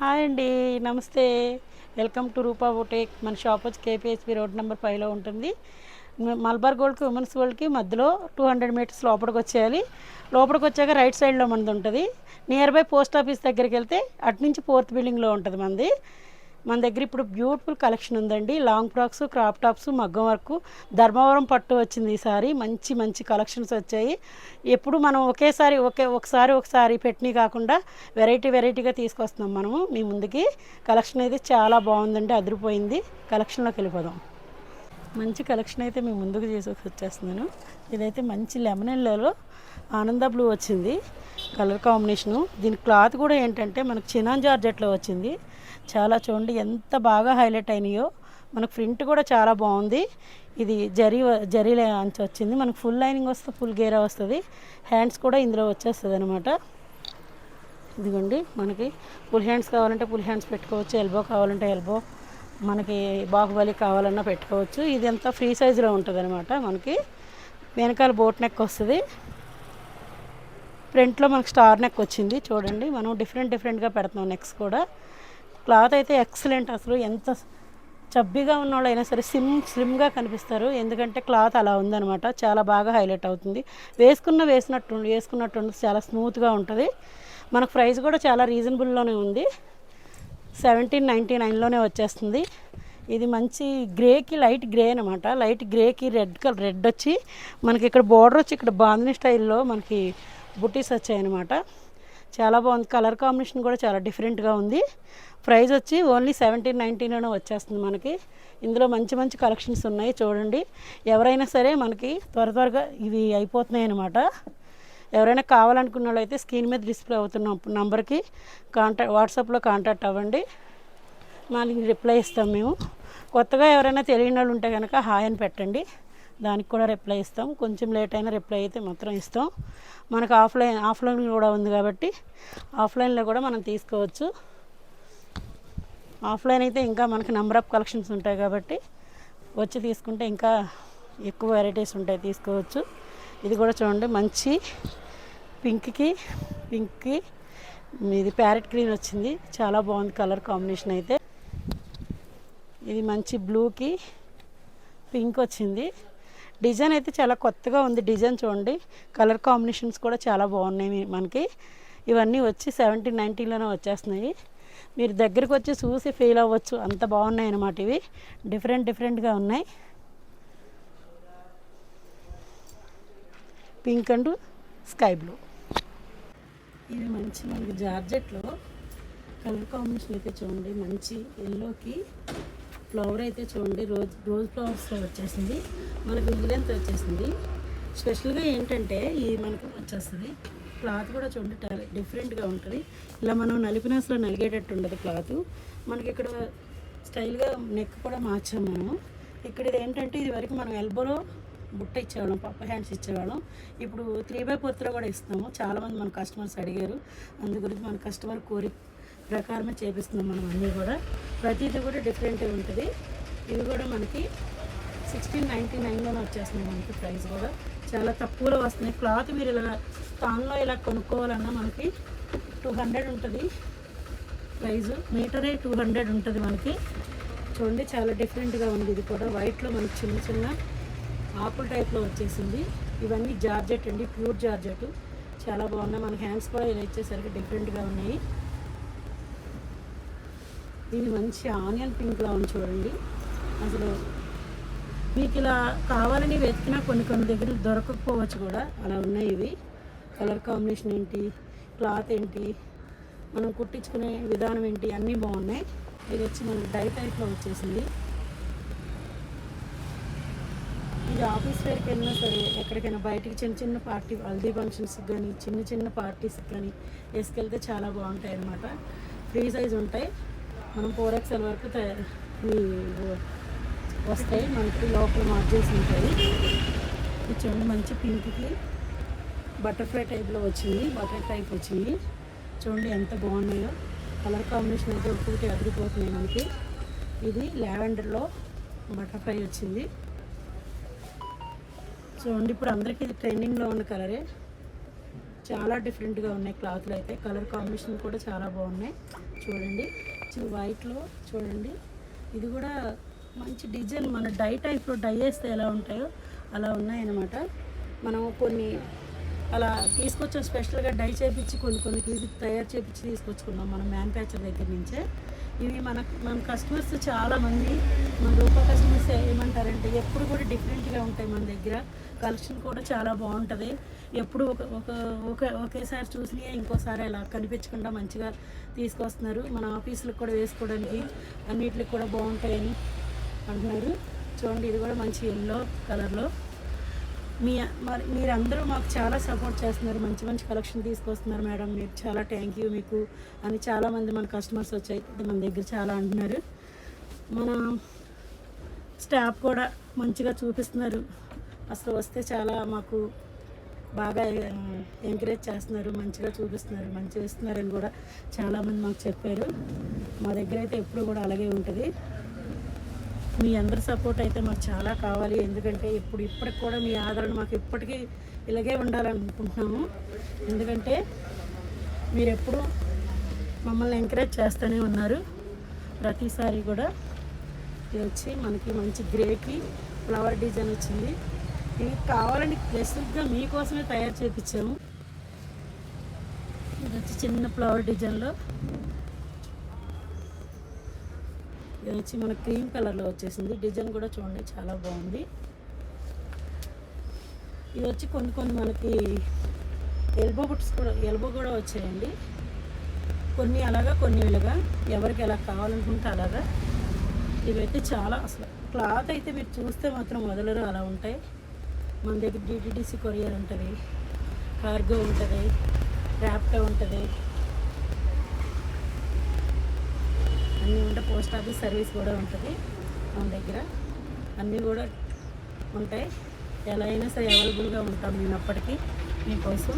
Hi అండి. నమస్తే. Welcome to Roopa boutique. మన షాప్ వచ్చి కేపీహెచ్పి రోడ్ నెంబర్ 5లో ఉంటుంది. మలబార్ గోల్డ్కి ఉమెన్స్ వరల్డ్కి మధ్యలో 200 మీటర్స్ లోపలికి వచ్చేయాలి. లోపలికి వచ్చాక రైట్ సైడ్లో మనది ఉంటుంది. నియర్ బై పోస్ట్ ఆఫీస్ దగ్గరికి వెళ్తే అటు నుంచి 4th బిల్డింగ్లో ఉంటుంది మనది. మన దగ్గర ఇప్పుడు బ్యూటిఫుల్ కలెక్షన్ ఉందండి. లాంగ్ ఫ్రాక్స్, క్రాప్ టాప్స్, మగ్గం వర్క్, ధర్మవరం పట్టు వచ్చింది ఈసారి. మంచి మంచి కలెక్షన్స్ వచ్చాయి. ఎప్పుడు మనం ఒకసారి పెట్టినవి కాకుండా వెరైటీగా తీసుకొస్తున్నాం మనము మీ ముందుకి. కలెక్షన్ అయితే చాలా బాగుందండి, అదిరిపోయింది. కలెక్షన్లోకి వెళ్ళిపోదాం. మంచి కలెక్షన్ అయితే మీ ముందుకు వచ్చేస్తున్నాను. ఇదైతే మంచి లెమన్ ఎల్లోలో ఆనంద బ్లూ వచ్చింది కలర్ కాంబినేషను. దీని క్లాత్ కూడా ఏంటంటే మనకు చినాన్ జార్జెట్లో వచ్చింది. చాలా చూడండి ఎంత బాగా హైలైట్ అయినాయో. మనకు ప్రింట్ కూడా చాలా బాగుంది. ఇది జరీ అంచు వచ్చింది. మనకు ఫుల్ లైనింగ్ వస్తే ఫుల్ గేరా వస్తుంది. హ్యాండ్స్ కూడా ఇందులో వచ్చేస్తుంది అనమాట. ఇదిగోండి, మనకి ఫుల్ హ్యాండ్స్ కావాలంటే ఫుల్ హ్యాండ్స్ పెట్టుకోవచ్చు, ఎల్బో కావాలంటే ఎల్బో, మనకి బాహుబలి కావాలన్నా పెట్టుకోవచ్చు. ఇది అంతా ఫ్రీ సైజులో ఉంటుంది అనమాట. మనకి వెనకాల బోట్ నెక్ వస్తుంది. ఫ్రంట్లో మనకు స్టార్ నెక్ వచ్చింది. చూడండి, మనం డిఫరెంట్గా పెడుతున్నాం నెక్స్ కూడా. క్లాత్ అయితే ఎక్సలెంట్. అసలు ఎంత చబ్బీగా ఉన్న వాళ్ళు అయినా సరే స్లిమ్గా కనిపిస్తారు. ఎందుకంటే క్లాత్ అలా ఉందనమాట. చాలా బాగా హైలైట్ అవుతుంది. వేసుకున్నట్టు చాలా స్మూత్గా ఉంటుంది. మనకు ప్రైస్ కూడా చాలా రీజనబుల్లోనే ఉంది. 1799లోనే వచ్చేస్తుంది. ఇది మంచి గ్రేకి లైట్ గ్రే అనమాట. లైట్ గ్రేకి రెడ్ వచ్చి మనకి ఇక్కడ బోర్డర్ వచ్చి ఇక్కడ బాందిని స్టైల్లో మనకి బుటీస్ వచ్చాయన్నమాట. చాలా బాగుంది. కలర్ కాంబినేషన్ కూడా చాలా డిఫరెంట్గా ఉంది. ప్రైస్ వచ్చి ఓన్లీ 1799లోనే వచ్చేస్తుంది మనకి. ఇందులో మంచి కలెక్షన్స్ ఉన్నాయి చూడండి. ఎవరైనా సరే మనకి త్వరగా ఇవి అయిపోతున్నాయి అనమాట. ఎవరైనా కావాలనుకున్న వాళ్ళు అయితే స్క్రీన్ మీద డిస్ప్లే అవుతున్న నంబర్కి వాట్సాప్లో కాంటాక్ట్ అవ్వండి. మళ్ళీ రిప్లై ఇస్తాం మేము. కొత్తగా ఎవరైనా తెలియని వాళ్ళు ఉంటే కనుక హాయ్ అని పెట్టండి, దానికి కూడా రిప్లై ఇస్తాం. కొంచెం లేట్ అయినా రిప్లై అయితే మాత్రం ఇస్తాం. మనకు ఆఫ్లైన్ కూడా ఉంది కాబట్టి ఆఫ్లైన్లో కూడా మనం తీసుకోవచ్చు. ఆఫ్లైన్ అయితే ఇంకా మనకి నెంబర్ ఆఫ్ కలెక్షన్స్ ఉంటాయి కాబట్టి వచ్చి తీసుకుంటే ఇంకా ఎక్కువ వెరైటీస్ ఉంటాయి, తీసుకోవచ్చు. ఇది కూడా చూడండి, మంచి పింక్కి ఇది ప్యారెట్ గ్రీన్ వచ్చింది. చాలా బాగుంది కలర్ కాంబినేషన్ అయితే. ఇది మంచి బ్లూకి పింక్ వచ్చింది. డిజైన్ అయితే చాలా కొత్తగా ఉంది. డిజైన్ చూడండి, కలర్ కాంబినేషన్స్ కూడా చాలా బాగున్నాయి మనకి. ఇవన్నీ వచ్చి 1790లోనే వచ్చేస్తున్నాయి. మీరు దగ్గరికి వచ్చి చూసి ఫీల్ అవ్వచ్చు, అంత బాగున్నాయి అన్నమాట. ఇవి డిఫరెంట్గా ఉన్నాయి. Pink and sky blue. ఇది మంచి మనకి జార్జెట్లో కలర్ కాంబినేషన్ అయితే చూడండి. మంచి ఎల్లోకి ఫ్లవర్ అయితే చూడండి, రోజ్ ఫ్లవర్స్లో వచ్చేసింది. మనకి మిగిలినంత వచ్చేసింది. స్పెషల్గా ఏంటంటే ఇది మనకి వచ్చేస్తుంది. క్లాత్ కూడా చూడండి డిఫరెంట్గా ఉంటుంది. ఇలా మనం నలిపిన అసలు నలిగేటట్టు ఉండదు క్లాత్. మనకి ఇక్కడ స్టైల్గా నెక్ కూడా మార్చాం మనము. ఇక్కడ ఇది ఏంటంటే ఇది వరకు మనం ఎల్బోలో బుట్ట ఇచ్చేవాళ్ళం, పప్ప హ్యాండ్స్ ఇచ్చేవాళ్ళం. ఇప్పుడు 3/4లో కూడా ఇస్తాము. చాలామంది మన కస్టమర్స్ అడిగారు, అందు గురించి మన కస్టమర్ కోరిక ప్రకారమే చేపిస్తున్నాం మనం అన్నీ కూడా. ప్రతిదీ కూడా డిఫరెంట్గా ఉంటుంది. ఇవి కూడా మనకి 1699లోనే వచ్చేస్తున్నాయి. మనకి ప్రైస్ కూడా చాలా తక్కువలో వస్తున్నాయి. క్లాత్ మీరు ఇలా తాన్లో ఇలా కొనుక్కోవాలన్నా మనకి 200 ఉంటుంది ప్రైజు. మీటరే 200 ఉంటుంది మనకి. చూడండి, చాలా డిఫరెంట్గా ఉంది. ఇది కూడా వైట్లో మనకి చిన్న ఆకుల టైప్లో వచ్చేసింది. ఇవన్నీ జార్జెట్ అండి, ప్యూర్ జార్జెట్. చాలా బాగున్నాయి. మన హ్యాండ్స్ కూడా ఇలా ఇచ్చేసరికి డిఫరెంట్గా ఉన్నాయి. ఇది మంచి ఆనియన్ పింక్లా ఉంది చూడండి. అసలు మీకు ఇలా కావాలని వెతికినా కొన్ని దగ్గర దొరకకపోవచ్చు కూడా, అలా ఉన్నాయి ఇవి. కలర్ కాంబినేషన్ ఏంటి, క్లాత్ ఏంటి, మనం కుట్టించుకునే విధానం ఏంటి, అన్నీ బాగున్నాయి. ఇది వచ్చి మనకి డై టైప్లో వచ్చేసింది. ఇది ఆఫీస్ వేర్కి వెళ్ళినా సరే, ఎక్కడికైనా బయటికి చిన్న పార్టీ హల్దీ ఫంక్షన్స్కి కానీ చిన్న పార్టీస్కి కానీ వేసుకెళ్తే చాలా బాగుంటాయి అన్నమాట. ఫ్రీ సైజ్ ఉంటాయి. మనం 4XL వరకు వస్తాయి. మనకి లోపల మార్జిన్స్ ఉంటాయి. ఇది చూడండి, మంచి పింక్కి బటర్ఫ్లై టైప్లో వచ్చింది. బటర్ టైప్ వచ్చింది. చూడండి ఎంత బాగున్నాయో. కలర్ కాంబినేషన్ అయితే ఒక్కొక్కటి అదిరిపోతున్నాయి మనకి. ఇది లావెండర్లో బటర్ఫ్లై వచ్చింది. చూడండి, ఇప్పుడు అందరికీ ఇది ట్రెండింగ్లో ఉన్న కలరే. చాలా డిఫరెంట్గా ఉన్నాయి క్లాత్లు అయితే. కలర్ కాంబినేషన్ కూడా చాలా బాగున్నాయి. చూడండి, వైట్లో చూడండి, ఇది కూడా మంచి డిజైన్. మన డై టైప్లో డై వేస్తే ఎలా ఉంటాయో అలా ఉన్నాయన్నమాట. మనం కొన్ని అలా తీసుకొచ్చాం, స్పెషల్గా డై చేపించి కొన్ని తయారు చేపించి తీసుకొచ్చుకున్నాం మనం మ్యానుఫ్యాక్చర్ దగ్గర నుంచే. ఇవి మన కస్టమర్స్ చాలామంది, మన రూపా కస్టమర్స్ ఏమంటారంటే ఎప్పుడు కూడా డిఫరెంట్గా ఉంటాయి మన దగ్గర. కలెక్షన్ కూడా చాలా బాగుంటుంది. ఎప్పుడు ఒకేసారి చూసినా ఇంకోసారి అలా కనిపించకుండా మంచిగా తీసుకొస్తున్నారు. మన ఆఫీసులకు కూడా వేసుకోవడానికి అన్నిటికి కూడా బాగుంటాయని అంటున్నారు. చూడండి, ఇది కూడా మంచి ఎల్లో కలర్లో. మీరందరూ మాకు చాలా సపోర్ట్ చేస్తున్నారు, మంచి మంచి కలెక్షన్ తీసుకొస్తున్నారు మేడం, మీరు చాలా థ్యాంక్ యూ మీకు అని చాలామంది మన కస్టమర్స్ వచ్చాయి మన దగ్గర చాలా అంటున్నారు. మన స్టాఫ్ కూడా మంచిగా చూపిస్తున్నారు, అసలు వస్తే చాలా మాకు బాగా ఎంకరేజ్ చేస్తున్నారు, మంచిగా చూపిస్తున్నారు, మంచిగా ఇస్తున్నారని కూడా చాలామంది మాకు చెప్పారు. మా దగ్గర అయితే ఎప్పుడు కూడా అలాగే ఉంటుంది. మీ అందరి సపోర్ట్ అయితే మాకు చాలా కావాలి, ఎందుకంటే ఇప్పటికి కూడా మీ ఆదరణ మాకు ఇప్పటికీ ఇలాగే ఉండాలనుకుంటున్నాము. ఎందుకంటే మీరు ఎప్పుడు మమ్మల్ని ఎంకరేజ్ చేస్తూనే ఉన్నారు ప్రతిసారి కూడా. ఇది వచ్చి మనకి మంచి గ్రేకి ఫ్లవర్ డిజైన్ వచ్చింది. ఇది కావాలని స్పెసిఫిక్గా మీకోసమే తయారు చేయించాము. ఇది వచ్చి చిన్న ఫ్లవర్ డిజైన్లో, ఇది వచ్చి మన క్రీమ్ కలర్లో వచ్చేసింది. డిజైన్ కూడా చూడండి చాలా బాగుంది. ఇది వచ్చి కొన్ని మనకి ఎల్బో కూడా వచ్చాయండి. కొన్ని అలాగా, కొన్ని ఇలాగా, ఎవరికి ఎలా కావాలనుకుంటే అలాగా. ఇవైతే చాలా అసలు క్లాత్ అయితే మీరు చూస్తే మాత్రం మొదలరు అలా ఉంటాయి. మన దగ్గర డిటిడిసి కొరియర్ ఉంటుంది, కార్గో ఉంటుంది, ర్యాప్టో ఉంటుంది, అన్నీ ఉంటాయి. పోస్ట్ ఆఫీస్ సర్వీస్ కూడా ఉంటుంది మన దగ్గర, అన్నీ కూడా ఉంటాయి. ఎలా అయినా సరే అవైలబుల్గా ఉంటాం నేను అప్పటికి మీకోసం.